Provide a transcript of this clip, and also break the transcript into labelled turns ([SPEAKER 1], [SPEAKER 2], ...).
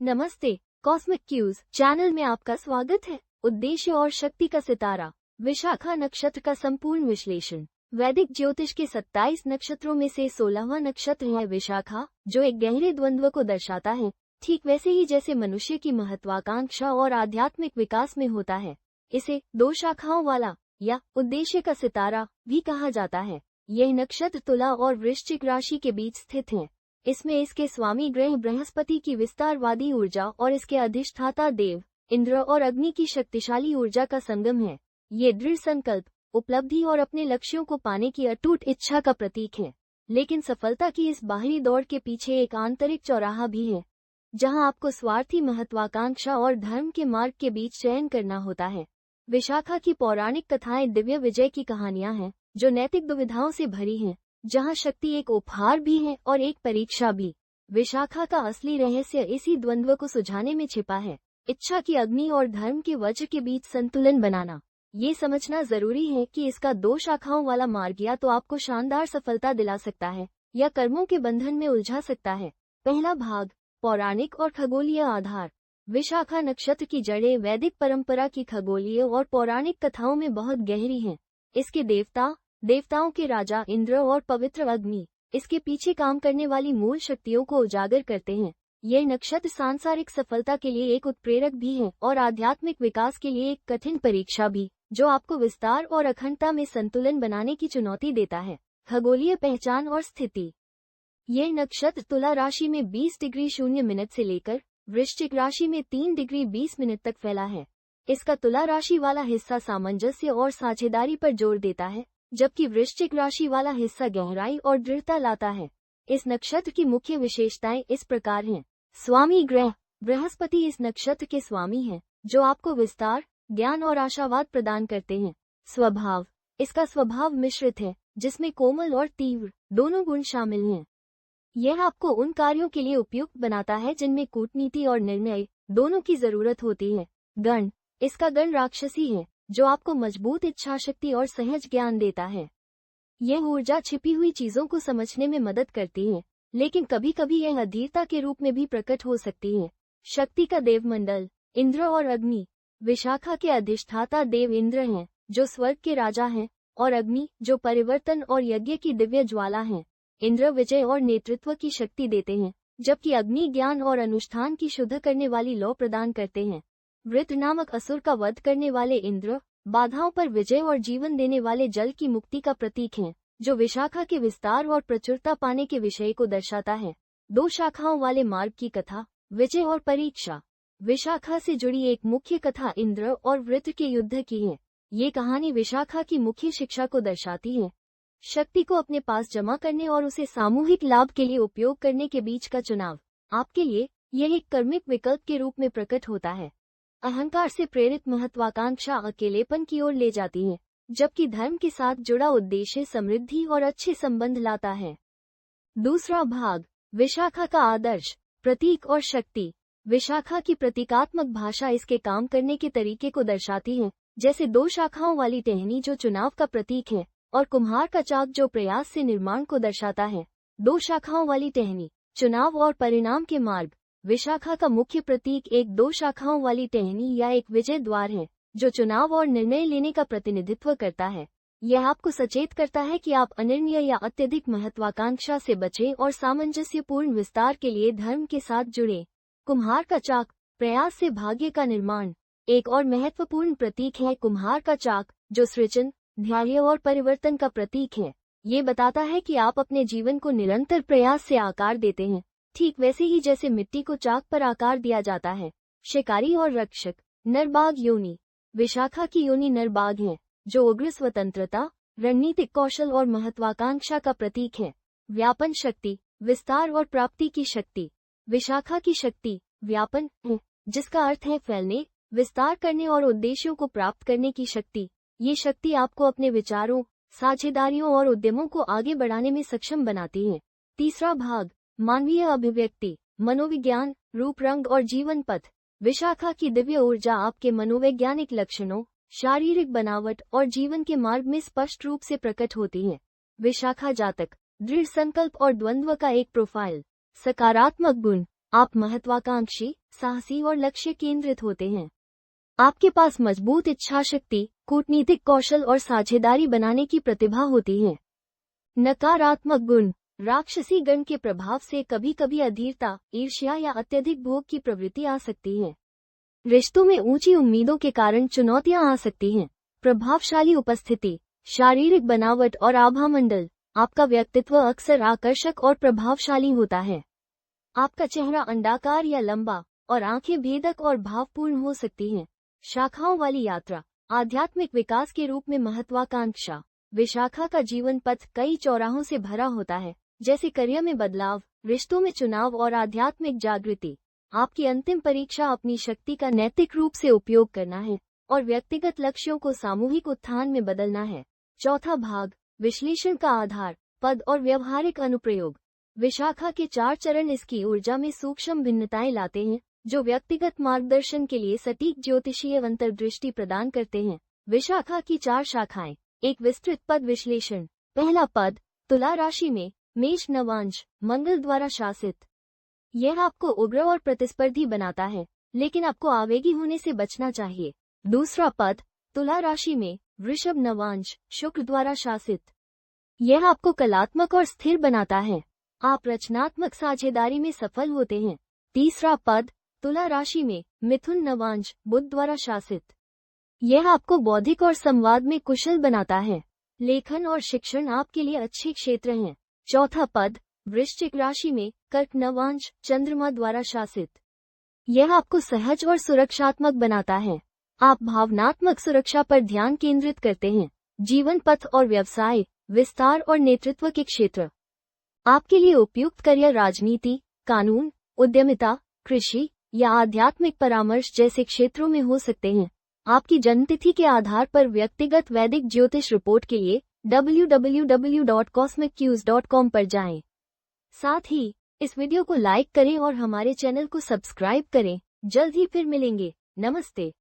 [SPEAKER 1] नमस्ते, cosmic cues channel में आपका स्वागत है। उद्देश्य और शक्ति का सितारा, विशाखा नक्षत्र का संपूर्ण विश्लेषण। वैदिक ज्योतिष के 27 नक्षत्रों में से 16वां नक्षत्र है विशाखा, जो एक गहरे द्वंद्व को दर्शाता है। ठीक वैसे ही जैसे मनुष्य की महत्वाकांक्षा और आध्यात्मिक विकास में होता है, इसे दो शाखाओं वाला या उद्देश्य का सितारा भी कहा जाता है। यह नक्षत्र तुला और वृश्चिक राशि के बीच स्थित है। इसमें इसके स्वामी ग्रह बृहस्पति की विस्तारवादी ऊर्जा और इसके अधिष्ठाता देव इंद्र और अग्नि की शक्तिशाली ऊर्जा का संगम है। ये दृढ़ संकल्प, उपलब्धि और अपने लक्ष्यों को पाने की अटूट इच्छा का प्रतीक है। लेकिन सफलता की इस बाहरी दौड़ के पीछे एक आंतरिक चौराहा भी है, जहां आपको स्वार्थी महत्वाकांक्षा और धर्म के मार्ग के बीच चयन करना होता है। विशाखा की पौराणिक कथाएं दिव्य विजय की कहानियां हैं, जो नैतिक दुविधाओं से भरी हैं, जहां शक्ति एक उपहार भी है और एक परीक्षा भी। विशाखा का असली रहस्य इसी द्वंद्व को सुझाने में छिपा है। इच्छा की अग्नि और धर्म के वज्र के बीच संतुलन बनाना। ये समझना जरूरी है कि इसका दो शाखाओं वाला मार्ग या तो आपको शानदार सफलता दिला सकता है या कर्मों के बंधन में उलझा सकता है। पहला भाग, पौराणिक और खगोलीय आधार। विशाखा नक्षत्र की जड़ें वैदिक परंपरा की खगोलीय और पौराणिक कथाओं में बहुत गहरी हैं। इसके देवताओं के राजा इंद्र और पवित्र अग्नि इसके पीछे काम करने वाली मूल शक्तियों को उजागर करते हैं। यह नक्षत्र सांसारिक सफलता के लिए एक उत्प्रेरक भी है और आध्यात्मिक विकास के लिए एक कठिन परीक्षा भी, जो आपको विस्तार और अखंडता में संतुलन बनाने की चुनौती देता है। खगोलीय पहचान और स्थिति। यह नक्षत्र तुला राशि में 20 डिग्री 0 मिनट से लेकर वृश्चिक राशि में 3 डिग्री 20 मिनट तक फैला है। इसका तुला राशि वाला हिस्सा सामंजस्य और साझेदारी पर जोर देता है, जबकि वृश्चिक राशि वाला हिस्सा गहराई और दृढ़ता लाता है। इस नक्षत्र की मुख्य विशेषताएं इस प्रकार हैं। स्वामी ग्रह बृहस्पति इस नक्षत्र के स्वामी हैं, जो आपको विस्तार, ज्ञान और आशावाद प्रदान करते हैं। स्वभाव, इसका स्वभाव मिश्रित है, जिसमें कोमल और तीव्र दोनों गुण शामिल हैं। यह आपको उन कार्यों के लिए उपयुक्त बनाता है जिनमें कूटनीति और निर्णय दोनों की जरूरत होती है। गण, इसका गण राक्षसी है, जो आपको मजबूत इच्छाशक्ति और सहज ज्ञान देता है। यह ऊर्जा छिपी हुई चीजों को समझने में मदद करती है, लेकिन कभी कभी यह अधीरता के रूप में भी प्रकट हो सकती है। शक्ति का देवमंडल, इंद्र और अग्नि। विशाखा के अधिष्ठाता देव इंद्र हैं, जो स्वर्ग के राजा हैं, और अग्नि, जो परिवर्तन और यज्ञ की दिव्य ज्वाला है। इंद्र विजय और नेतृत्व की शक्ति देते हैं, जबकि अग्नि ज्ञान और अनुष्ठान की शुद्ध करने वाली लौ प्रदान करते हैं। वृत्र नामक असुर का वध करने वाले इंद्र बाधाओं पर विजय और जीवन देने वाले जल की मुक्ति का प्रतीक हैं, जो विशाखा के विस्तार और प्रचुरता पाने के विषय को दर्शाता है। दो शाखाओं वाले मार्ग की कथा, विजय और परीक्षा। विशाखा से जुड़ी एक मुख्य कथा इंद्र और वृत्र के युद्ध की है। ये कहानी विशाखा की मुख्य शिक्षा को दर्शाती है। शक्ति को अपने पास जमा करने और उसे सामूहिक लाभ के लिए उपयोग करने के बीच का चुनाव। आपके लिए यह एक कर्मिक विकल्प के रूप में प्रकट होता है। अहंकार से प्रेरित महत्वाकांक्षा अकेलेपन की ओर ले जाती है, जबकि धर्म के साथ जुड़ा उद्देश्य समृद्धि और अच्छे संबंध लाता है। दूसरा भाग, विशाखा का आदर्श, प्रतीक और शक्ति। विशाखा की प्रतीकात्मक भाषा इसके काम करने के तरीके को दर्शाती है, जैसे दो शाखाओं वाली टहनी जो चुनाव का प्रतीक है, और कुम्हार का चाक जो प्रयास से निर्माण को दर्शाता है। दो शाखाओं वाली टहनी, चुनाव और परिणाम के मार्ग। विशाखा का मुख्य प्रतीक एक दो शाखाओं वाली टहनी या एक विजय द्वार है, जो चुनाव और निर्णय लेने का प्रतिनिधित्व करता है। यह आपको सचेत करता है कि आप अनिर्णय या अत्यधिक महत्वाकांक्षा से बचें और सामंजस्यपूर्ण विस्तार के लिए धर्म के साथ जुड़े। कुम्हार का चाक, प्रयास से भाग्य का निर्माण। एक और महत्वपूर्ण प्रतीक है कुम्हार का चाक, जो सृजन, ध्यान और परिवर्तन का प्रतीक है। ये बताता है कि आप अपने जीवन को निरंतर प्रयास से आकार देते हैं, ठीक वैसे ही जैसे मिट्टी को चाक पर आकार दिया जाता है। शिकारी और रक्षक, नरबाग योनि। विशाखा की योनि नरबाग है, जो उग्र स्वतंत्रता, रणनीतिक कौशल और महत्वाकांक्षा का प्रतीक है। व्यापन शक्ति, विस्तार और प्राप्ति की शक्ति। विशाखा की शक्ति व्यापन है, जिसका अर्थ है फैलने, विस्तार करने और उद्देश्यों को प्राप्त करने की शक्ति। ये शक्ति आपको अपने विचारों, साझेदारियों और उद्यमों को आगे बढ़ाने में सक्षम बनाती है। तीसरा भाग, मानवीय अभिव्यक्ति, मनोविज्ञान, रूप रंग और जीवन पथ। विशाखा की दिव्य ऊर्जा आपके मनोवैज्ञानिक लक्षणों, शारीरिक बनावट और जीवन के मार्ग में स्पष्ट रूप से प्रकट होती है। विशाखा जातक, दृढ़ संकल्प और द्वंद्व का एक प्रोफाइल। सकारात्मक गुण, आप महत्वाकांक्षी, साहसी और लक्ष्य केंद्रित होते हैं। आपके पास मजबूत इच्छा शक्ति, कूटनीतिक कौशल और साझेदारी बनाने की प्रतिभा होती है। नकारात्मक गुण, राक्षसी गण के प्रभाव से कभी कभी अधीरता, ईर्ष्या या अत्यधिक भोग की प्रवृत्ति आ सकती है। रिश्तों में ऊंची उम्मीदों के कारण चुनौतियां आ सकती हैं। प्रभावशाली उपस्थिति, शारीरिक बनावट और आभामंडल, आपका व्यक्तित्व अक्सर आकर्षक और प्रभावशाली होता है। आपका चेहरा अंडाकार या लंबा और आंखें भेदक और भावपूर्ण हो सकती हैं। शाखाओं वाली यात्रा, आध्यात्मिक विकास के रूप में महत्वाकांक्षा। विशाखा का जीवन पथ कई चौराहों से भरा होता है, जैसे करियर में बदलाव, रिश्तों में चुनाव और आध्यात्मिक जागृति। आपकी अंतिम परीक्षा अपनी शक्ति का नैतिक रूप से उपयोग करना है और व्यक्तिगत लक्ष्यों को सामूहिक उत्थान में बदलना है। चौथा भाग, विश्लेषण का आधार, पद और व्यवहारिक अनुप्रयोग। विशाखा के 4 चरण इसकी ऊर्जा में सूक्ष्म भिन्नताएं लाते हैं, जो व्यक्तिगत मार्गदर्शन के लिए सटीक ज्योतिषीय अंतर्दृष्टि प्रदान करते हैं। विशाखा की 4 शाखाएं। एक विस्तृत पद विश्लेषण। पहला पद, तुला राशि में, मेष नवांश, मंगल द्वारा शासित। यह आपको उग्र और प्रतिस्पर्धी बनाता है, लेकिन आपको आवेगी होने से बचना चाहिए। दूसरा पद, तुला राशि में, वृषभ नवांश, शुक्र द्वारा शासित। यह आपको कलात्मक और स्थिर बनाता है। आप रचनात्मक साझेदारी में सफल होते हैं। तीसरा पद, तुला राशि में, मिथुन नवांश, बुध द्वारा शासित। यह आपको बौद्धिक और संवाद में कुशल बनाता है। लेखन और शिक्षण आपके लिए अच्छे क्षेत्र हैं। चौथा पद, वृश्चिक राशि में, कर्क नवांश, चंद्रमा द्वारा शासित। यह आपको सहज और सुरक्षात्मक बनाता है। आप भावनात्मक सुरक्षा पर ध्यान केंद्रित करते हैं। जीवन पथ और व्यवसाय, विस्तार और नेतृत्व के क्षेत्र आपके लिए उपयुक्त करियर राजनीति, कानून, उद्यमिता, कृषि या आध्यात्मिक परामर्श जैसे क्षेत्रों में हो सकते हैं। आपकी जन्मतिथि के आधार पर व्यक्तिगत वैदिक ज्योतिष रिपोर्ट के लिए www.cosmiccues.com पर जाएं। साथ ही इस वीडियो को लाइक करें और हमारे चैनल को सब्सक्राइब करें। जल्द ही फिर मिलेंगे। नमस्ते।